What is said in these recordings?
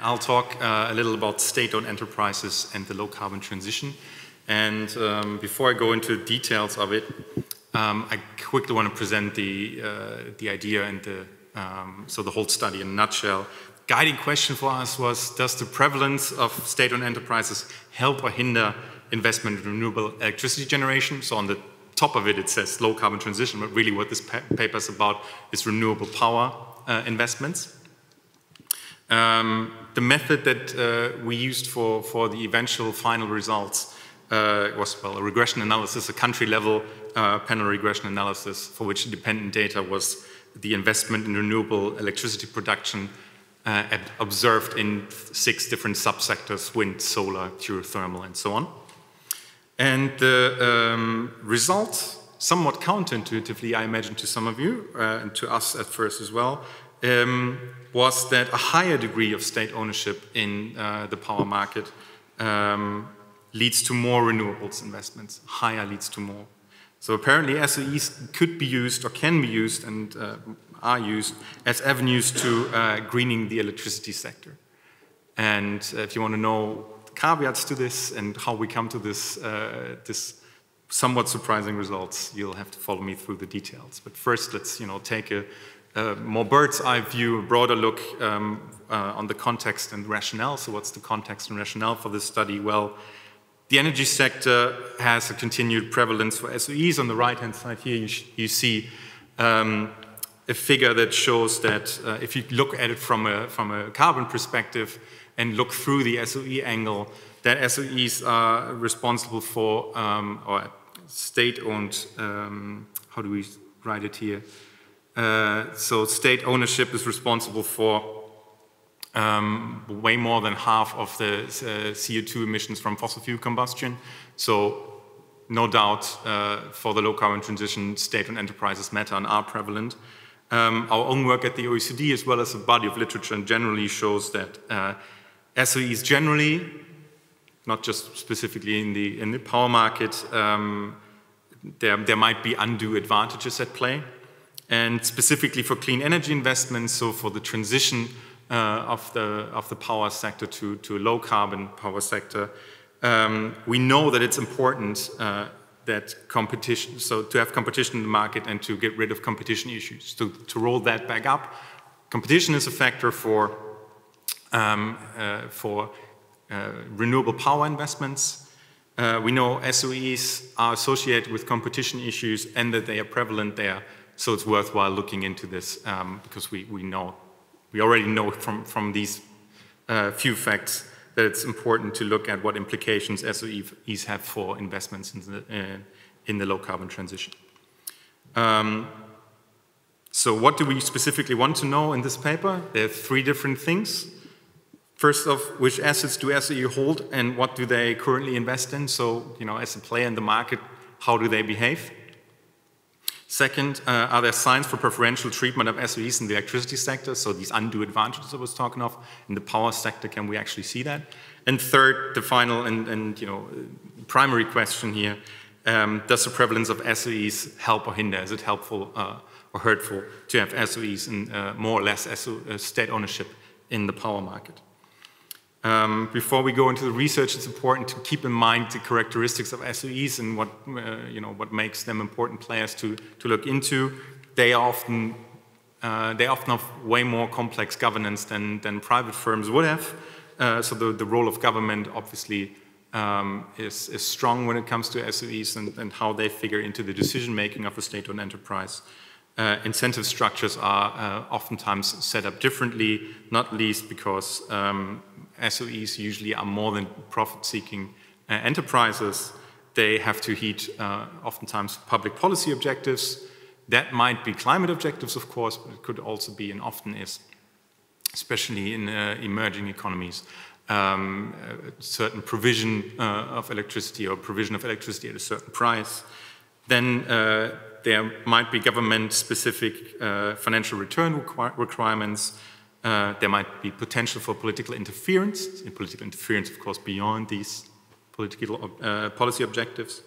I'll talk a little about state-owned enterprises and the low-carbon transition. And before I go into the details of it, I quickly want to present the idea and so the whole study in a nutshell. Guiding question for us was, does the prevalence of state-owned enterprises help or hinder investment in renewable electricity generation? So on the top of it, it says low-carbon transition, but really what this paper is about is renewable power investments. The method that we used for the eventual final results was, well, a regression analysis, a country-level panel regression analysis for which independent data was the investment in renewable electricity production observed in 6 different subsectors: wind, solar, geothermal, and so on. And the result, somewhat counterintuitively, I imagine to some of you, and to us at first as well, was that a higher degree of state ownership in the power market leads to more renewables investments. Higher leads to more. So apparently SOEs could be used or can be used and are used as avenues to greening the electricity sector. And if you want to know the caveats to this and how we come to this, this somewhat surprising results, you'll have to follow me through the details. But first, let's take a more bird's eye view, a broader look on the context and rationale. So what's the context and rationale for this study? Well, the energy sector has a continued prevalence for SOEs. On the right-hand side here, you see a figure that shows that if you look at it from a carbon perspective and look through the SOE angle, that SOEs are responsible for, or state-owned, how do we write it here? So state ownership is responsible for way more than half of the CO2 emissions from fossil fuel combustion. So no doubt for the low carbon transition, state-owned enterprises matter and are prevalent. Our own work at the OECD, as well as a body of literature generally, shows that SOEs generally, not just specifically in the power market, there might be undue advantages at play. And specifically for clean energy investments, so for the transition of the power sector to a low carbon power sector, we know that it's important that competition, so to have competition in the market and to get rid of competition issues. To roll that back up, competition is a factor for renewable power investments. We know SOEs are associated with competition issues and that they are prevalent there. So it's worthwhile looking into this because we already know from these few facts that it's important to look at what implications SOEs have for investments in the low carbon transition. So what do we specifically want to know in this paper? There are 3 different things. First off, which assets do SOE hold and what do they currently invest in? So, as a player in the market, how do they behave? Second, are there signs for preferential treatment of SOEs in the electricity sector? So these undue advantages I was talking of in the power sector, can we actually see that? And third, the final and primary question here, does the prevalence of SOEs help or hinder? Is it helpful or hurtful to have SOEs and more or less state ownership in the power market? Before we go into the research, it's important to keep in mind the characteristics of SOEs and what makes them important players to look into. They often have way more complex governance than private firms would have. So the role of government obviously is strong when it comes to SOEs and how they figure into the decision making of a state-owned enterprise. Incentive structures are oftentimes set up differently, not least because SOEs usually are more than profit-seeking enterprises. They have to heed oftentimes public policy objectives. That might be climate objectives, of course, but it could also be and often is, especially in emerging economies, certain provision of electricity or provision of electricity at a certain price. Then there might be government-specific financial return requirements. There might be potential for political interference, of course, beyond these political policy objectives.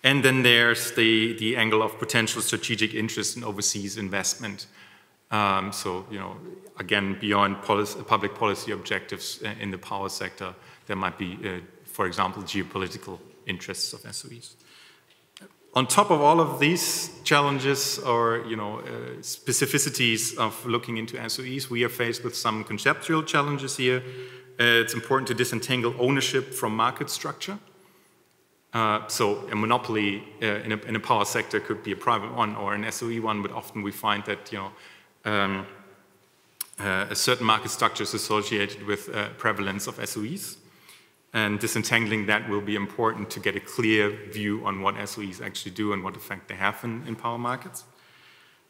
And then there's the angle of potential strategic interest in overseas investment. So, you know, again, beyond public policy objectives in the power sector, there might be, for example, geopolitical interests of SOEs. On top of all of these challenges or, you know, specificities of looking into SOEs, we are faced with some conceptual challenges here. It's important to disentangle ownership from market structure. So a monopoly in a power sector could be a private one or an SOE one, but often we find that, you know, a certain market structure is associated with prevalence of SOEs. And disentangling that will be important to get a clear view on what SOEs actually do and what effect they have in power markets.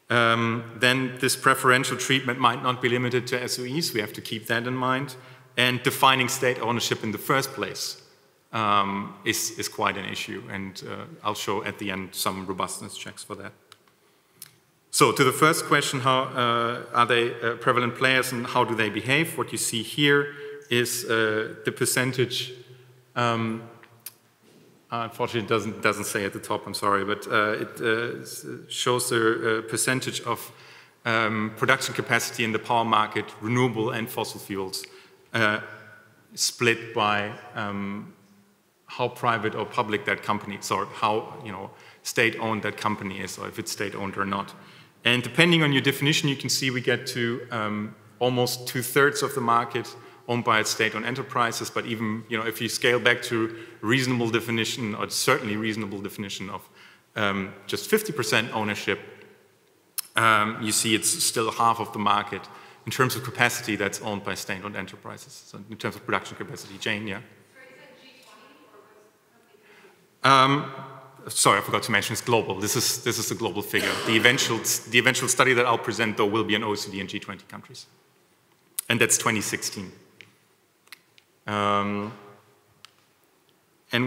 Then this preferential treatment might not be limited to SOEs. We have to keep that in mind. And defining state ownership in the first place is quite an issue. And I'll show at the end some robustness checks for that. So to the first question, how are they prevalent players and how do they behave? What you see here is the percentage, unfortunately it doesn't say at the top, I'm sorry, but it shows the percentage of production capacity in the power market, renewable and fossil fuels, split by how private or public that company is, or how, you know, state-owned that company is, or if it's state-owned or not. And depending on your definition, you can see we get to almost 2/3 of the market owned by state-owned enterprises, but even, you know, if you scale back to reasonable definition, or certainly reasonable definition of just 50% ownership, you see it's still half of the market in terms of capacity that's owned by state-owned enterprises. So in terms of production capacity, Jane, yeah? Sorry, is that G20 or was Sorry, I forgot to mention it's global. This is the global figure. The eventual study that I'll present, though, will be in OECD and G20 countries. And that's 2016. And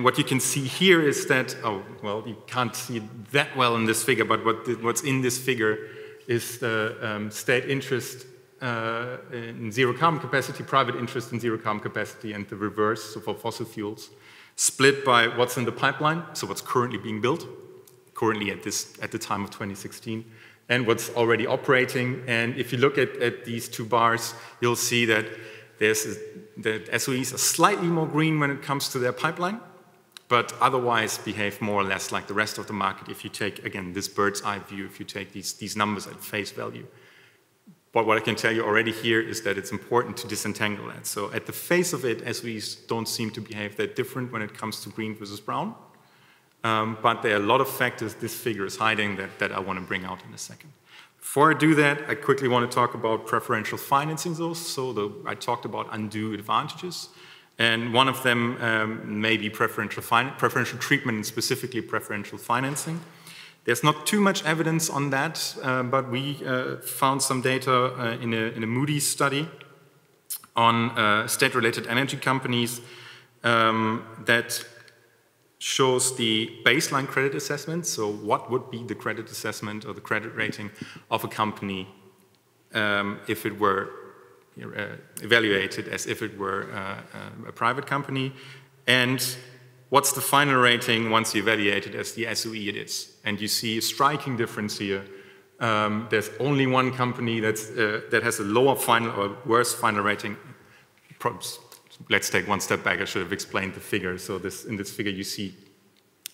what you can see here is that, oh, well, you can't see it that well in this figure, but what's in this figure is the state interest in zero carbon capacity, private interest in zero carbon capacity, and the reverse, so for fossil fuels, split by what's in the pipeline, so what's currently being built, currently at the time of 2016, and what's already operating. And if you look at these two bars, you'll see that that SOEs are slightly more green when it comes to their pipeline, but otherwise behave more or less like the rest of the market if you take, again, this bird's eye view, if you take these numbers at face value. But what I can tell you already here is that it's important to disentangle that. So at the face of it, SOEs don't seem to behave that different when it comes to green versus brown. But there are a lot of factors this figure is hiding that I want to bring out in a second. Before I do that, I quickly want to talk about preferential financing. So I talked about undue advantages. And one of them may be preferential treatment, and specifically preferential financing. There's not too much evidence on that, but we found some data in a Moody's study on state-related energy companies that shows the baseline credit assessment. So what would be the credit assessment or the credit rating of a company if it were evaluated as if it were a private company, and what's the final rating once you evaluate it as the SOE it is. And you see a striking difference here. There's only one company that has a lower final or worse final rating. Let's take one step back. I should have explained the figure. So in this figure you see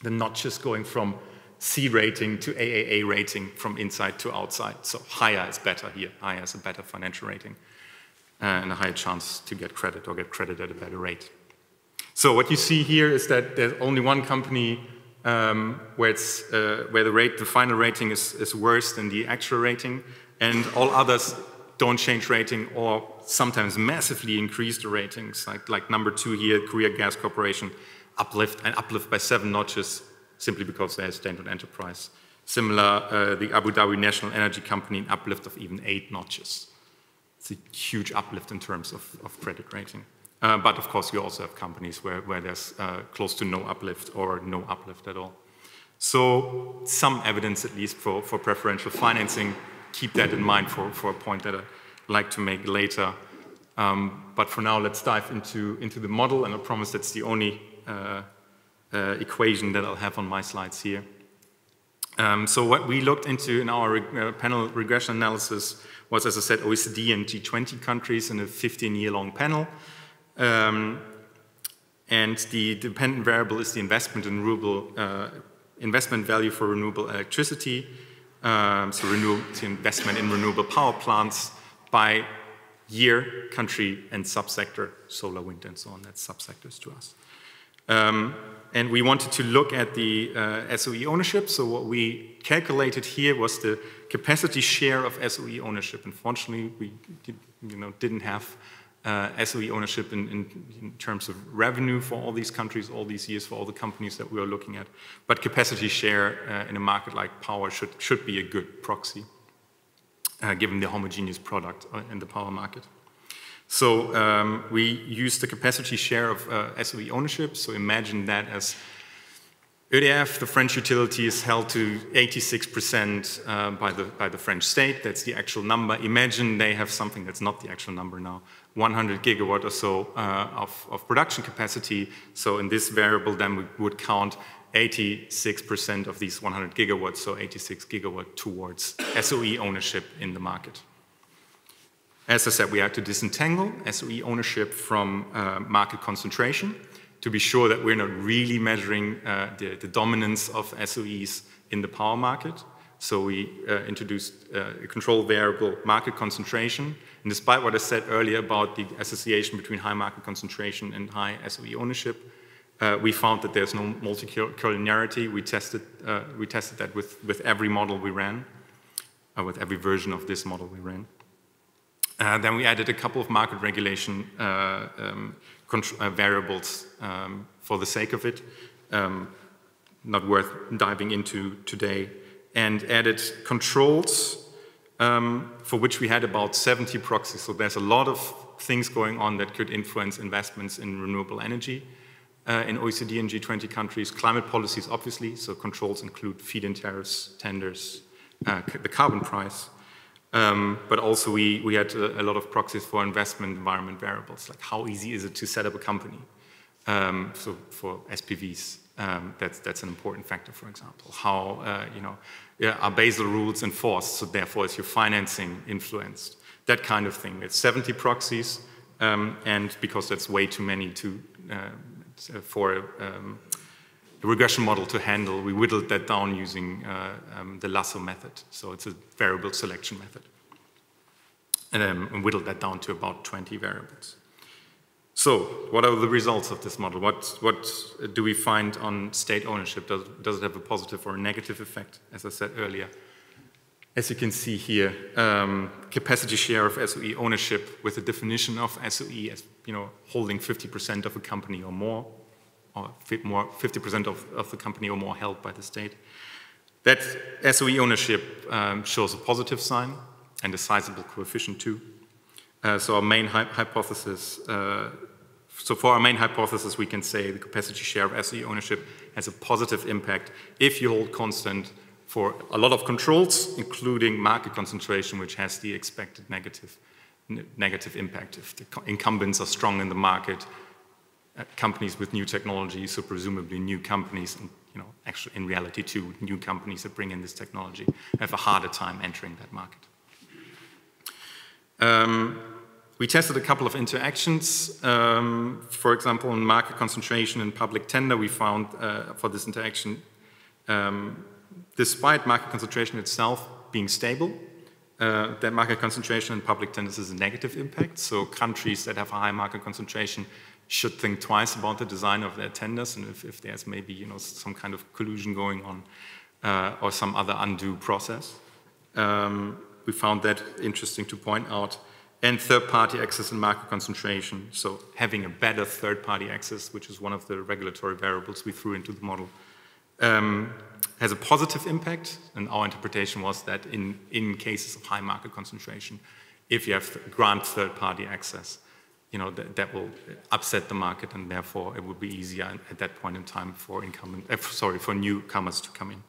the notches going from C rating to AAA rating from inside to outside. So higher is better here. Higher is a better financial rating and a higher chance to get credit or get credit at a better rate. So what you see here is that there's only one company where the final rating is worse than the actual rating, and all others don't change rating or sometimes massively increase the ratings. Like number 2 here, Korea Gas Corporation, uplift by 7 notches simply because they're a state-owned enterprise. Similar, the Abu Dhabi National Energy Company, an uplift of even 8 notches. It's a huge uplift in terms of credit rating. But of course, you also have companies where there's close to no uplift or no uplift at all. So some evidence, at least, for preferential financing. Keep that in mind for a point that I'd like to make later. But for now, let's dive into the model, and I promise that's the only equation that I'll have on my slides here. So what we looked into in our panel regression analysis was, as I said, OECD and G20 countries in a 15-year-long panel. And the dependent variable is the investment in renewable, investment value for renewable electricity. So the investment in renewable power plants by year, country, and subsector, solar, wind, and so on. That's subsectors to us. And we wanted to look at the SOE ownership. So what we calculated here was the capacity share of SOE ownership. Unfortunately, we didn't have SOE ownership in terms of revenue for all these countries, all these years, for all the companies that we were looking at. But capacity share in a market like power should be a good proxy, given the homogeneous product in the power market. So we used the capacity share of SOE ownership. So imagine that as EDF, the French utility, is held to 86% by the French state. That's the actual number. Imagine they have something that's not the actual number now, 100 gigawatt or so of production capacity. So in this variable, then we would count 86% of these 100 gigawatts, so 86 gigawatt towards SOE ownership in the market. As I said, we had to disentangle SOE ownership from market concentration to be sure that we're not really measuring the dominance of SOEs in the power market. So we introduced a control variable, market concentration. And despite what I said earlier about the association between high market concentration and high SOE ownership, we found that there's no multicollinearity. We tested that with every model we ran, with every version of this model we ran. Then we added a couple of market regulation variables for the sake of it, not worth diving into today, and added controls for which we had about 70 proxies. So there's a lot of things going on that could influence investments in renewable energy in OECD and G20 countries. Climate policies, obviously, so controls include feed-in tariffs, tenders, the carbon price. But also we had a lot of proxies for investment environment variables, like how easy is it to set up a company? So for SPVs, that's an important factor, for example. How are Basel rules enforced? So therefore, is your financing influenced? That kind of thing. It's 70 proxies, and because that's way too many for a regression model to handle, we whittled that down using the lasso method. So it's a variable selection method. And whittled that down to about 20 variables. So what are the results of this model? What do we find on state ownership? Does it have a positive or a negative effect, as I said earlier? As you can see here, capacity share of SOE ownership with the definition of SOE as holding 50% of a company or more, or 50% of the company or more held by the state. That SOE ownership shows a positive sign and a sizable coefficient too. So our main hypothesis, for our main hypothesis, we can say the capacity share of SOE ownership has a positive impact if you hold constant for a lot of controls, including market concentration, which has the expected negative impact. If the incumbents are strong in the market, companies with new technology, so presumably new companies, and actually in reality too, new companies that bring in this technology have a harder time entering that market. We tested a couple of interactions. For example, in market concentration and public tender, we found for this interaction, despite market concentration itself being stable, that market concentration in public tenders is a negative impact. So countries that have a high market concentration should think twice about the design of their tenders, and if there's maybe some kind of collusion going on or some other undue process. We found that interesting to point out. And third-party access and market concentration, so having a better third-party access, which is one of the regulatory variables we threw into the model, has a positive impact, and our interpretation was that in cases of high market concentration, if you have grant third-party access, that will upset the market, and therefore it would be easier at that point in time for newcomers to come in.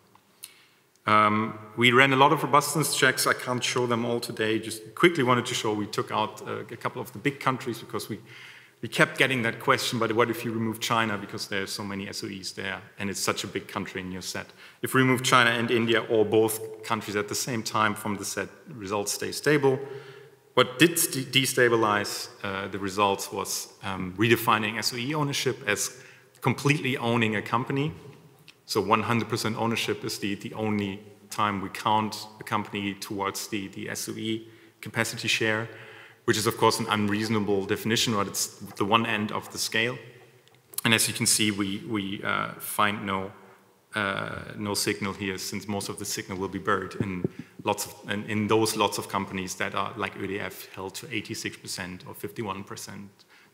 We ran a lot of robustness checks. I can't show them all today. Just quickly wanted to show we took out a couple of the big countries because we we kept getting that question, but what if you remove China because there are so many SOEs there and it's such a big country in your set? If we remove China and India or both countries at the same time from the set, results stay stable. What did destabilize the results was redefining SOE ownership as completely owning a company. So 100% ownership is the only time we count a company towards the SOE capacity share, which is of course an unreasonable definition, but it's the one end of the scale. And as you can see, we find no signal here, since most of the signal will be buried in those lots of companies that are like EDF held to 86% or 51%,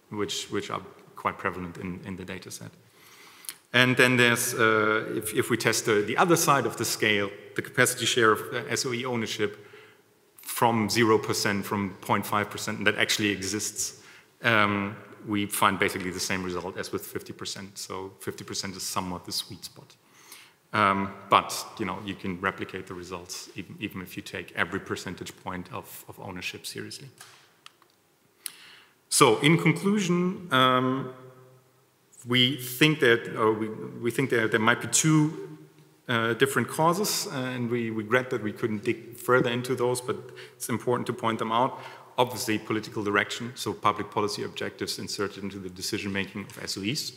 which are quite prevalent in the data set. And then there's, if we test the other side of the scale, the capacity share of SOE ownership from 0%, from 0.5%, and that actually exists, we find basically the same result as with 50%. So 50% is somewhat the sweet spot. But you can replicate the results even if you take every percentage point of ownership seriously. So in conclusion, we think that there might be two different causes, and we regret that we couldn't dig further into those, but it's important to point them out. Obviously, political direction, so public policy objectives inserted into the decision-making of SOEs,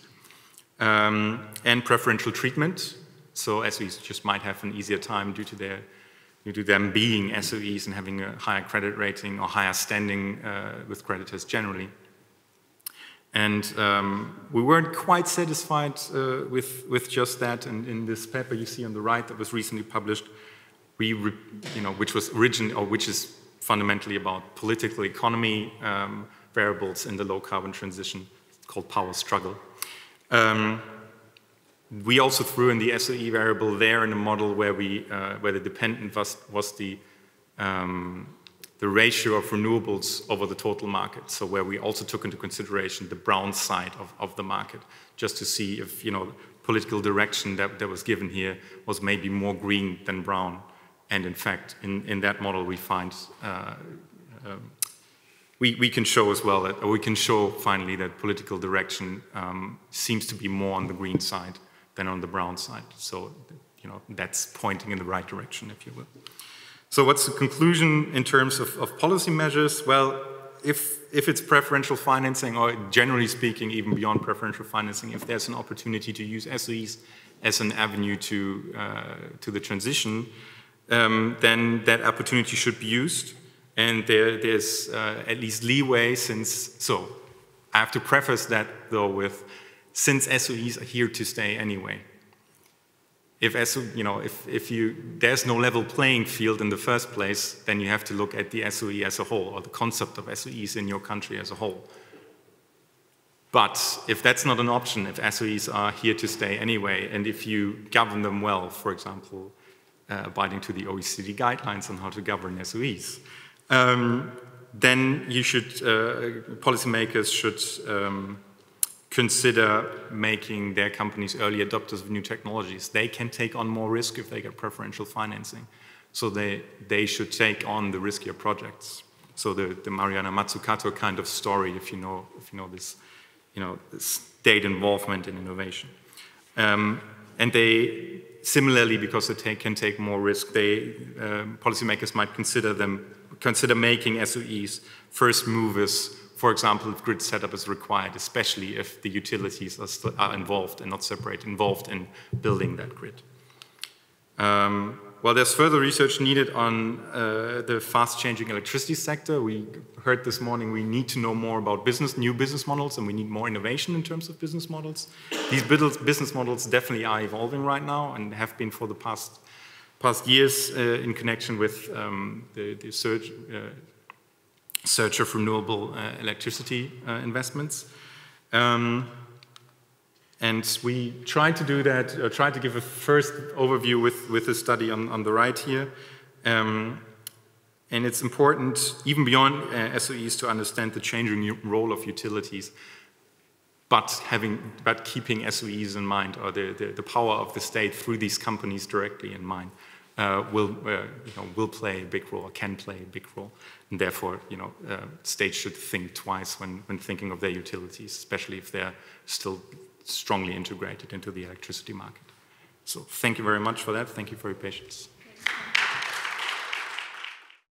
and preferential treatment. So SOEs just might have an easier time due to them being SOEs and having a higher credit rating or higher standing with creditors generally. And we weren't quite satisfied with just that. And in this paper you see on the right that was recently published, which is fundamentally about political economy variables in the low carbon transition, called power struggle. We also threw in the SOE variable there in a model where the dependent was the ratio of renewables over the total market. So where we also took into consideration the brown side of the market, just to see if political direction that was given here was maybe more green than brown. And in fact, in that model we find we can show as well that, or we can show finally that political direction seems to be more on the green side than on the brown side. So that's pointing in the right direction, if you will. So what's the conclusion in terms of policy measures? Well, if it's preferential financing, or generally speaking, even beyond preferential financing, if there's an opportunity to use SOEs as an avenue to the transition, then that opportunity should be used. And there's at least leeway, so I have to preface that though with, since SOEs are here to stay anyway. If there's no level playing field in the first place, then you have to look at the SOE as a whole, or the concept of SOEs in your country as a whole. But if that's not an option, if SOEs are here to stay anyway, and if you govern them well, for example, abiding to the OECD guidelines on how to govern SOEs, then you should, policymakers should consider making their companies early adopters of new technologies. They can take on more risk if they get preferential financing. So they should take on the riskier projects. So the Mariana Mazzucato kind of story, if you know this, state involvement in innovation. And they, similarly, because they can take more risk, policymakers might consider making SOEs first movers. For example, if grid setup is required, especially if the utilities are involved and not separate, involved in building that grid. Well, there's further research needed on the fast-changing electricity sector. We heard this morning we need to know more about new business models, and we need more innovation in terms of business models. These business models definitely are evolving right now and have been for the past years in connection with the search of renewable electricity investments. And we tried to do that, tried to give a first overview with the study on the right here. And it's important, even beyond SOEs, to understand the changing role of utilities, but keeping SOEs in mind, or the power of the state through these companies directly in mind. will play a big role, or can play a big role. And therefore, states should think twice when thinking of their utilities, especially if they're still strongly integrated into the electricity market. So thank you very much for that. Thank you for your patience.